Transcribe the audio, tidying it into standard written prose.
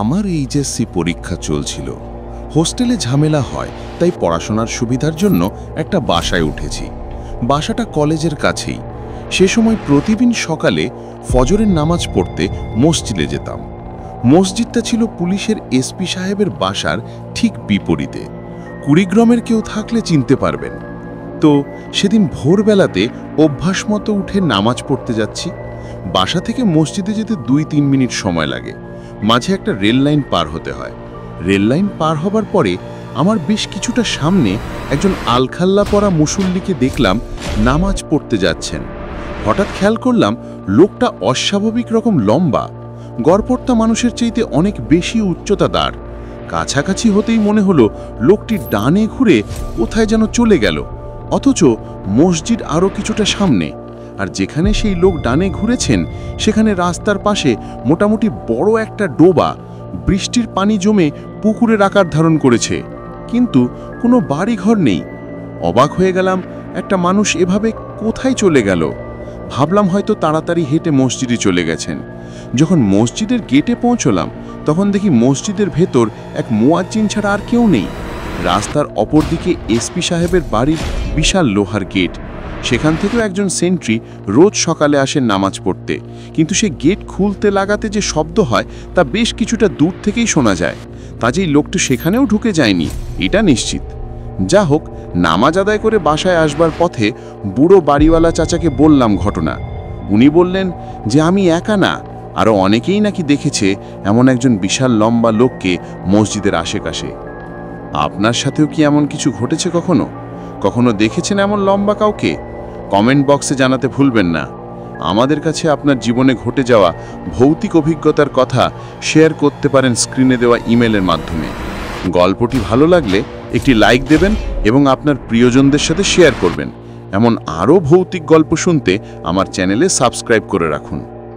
আমার এইচএসসি পরীক্ষা চলছিল। হোস্টেলে ঝামেলা হয়, তাই পড়াশোনার সুবিধার জন্য একটা বাসায় উঠেছি। বাসাটা কলেজের কাছেই। সে সময় প্রতিদিন সকালে ফজরের নামাজ পড়তে মসজিদে যেতাম। মসজিদটা ছিল পুলিশের এসপি সাহেবের বাসার ঠিক বিপরীতে। কুড়িগ্রামের কেউ থাকলে চিনতে পারবেন। তো সেদিন ভোরবেলাতে অভ্যাস মতো উঠে নামাজ পড়তে যাচ্ছি। বাসা থেকে মসজিদে যেতে 2-3 মিনিট সময় লাগে। মাঝে একটা রেল লাইন পার হতে হয়। রেল লাইন পার হবার পরে আমার বেশ কিছুটা সামনে একজন আলখাল্লা পরা মুসল্লিকে দেখলাম নামাজ পড়তে যাচ্ছেন। হঠাৎ খেয়াল করলাম লোকটা অস্বাভাবিক রকম লম্বা, গড়পড়তা মানুষের চাইতে অনেক বেশি উচ্চতা তার। কাছাকাছি হতেই মনে হলো লোকটি ডানে ঘুরে কোথায় যেন চলে গেল, অথচ মসজিদ আরও কিছুটা সামনে। আর যেখানে সেই লোক ডানে ঘুরেছেন সেখানে রাস্তার পাশে মোটামুটি বড় একটা ডোবা, বৃষ্টির পানি জমে পুকুরের আকার ধারণ করেছে, কিন্তু কোনো বাড়িঘর নেই। অবাক হয়ে গেলাম, একটা মানুষ এভাবে কোথায় চলে গেল। ভাবলাম হয়তো তাড়াতাড়ি হেঁটে মসজিদে চলে গেছেন। যখন মসজিদের গেটে পৌঁছলাম তখন দেখি মসজিদের ভেতর এক মুয়াজ্জিন ছাড়া আর কেউ নেই। রাস্তার অপর দিকে এসপি সাহেবের বাড়ির বিশাল লোহার গেট। সেখান থেকেও একজন সেন্ট্রি রোজ সকালে আসেন নামাজ পড়তে, কিন্তু সে গেট খুলতে লাগাতে যে শব্দ হয় তা বেশ কিছুটা দূর থেকেই শোনা যায়। কাজেই লোকটা সেখানেও ঢুকে যায়নি, এটা নিশ্চিত। যা হোক, নামাজ আদায় করে বাসায় আসবার পথে বুড়ো বাড়িওয়ালা চাচাকে বললাম ঘটনা। উনি বললেন যে আমি একা না, আরও অনেকেই নাকি দেখেছে এমন একজন বিশাল লম্বা লোককে মসজিদের আশেপাশে। আপনার সাথেও কি এমন কিছু ঘটেছে কখনো? কখনো দেখেছেন এমন লম্বা কাউকে? কমেন্ট বক্সে জানাতে ভুলবেন না। আমাদের কাছে আপনার জীবনে ঘটে যাওয়া ভৌতিক অভিজ্ঞতার কথা শেয়ার করতে পারেন স্ক্রিনে দেওয়া ইমেলের মাধ্যমে। গল্পটি ভালো লাগলে একটি লাইক দেবেন এবং আপনার প্রিয়জনদের সাথে শেয়ার করবেন। এমন আরও ভৌতিক গল্প শুনতে আমার চ্যানেলে সাবস্ক্রাইব করে রাখুন।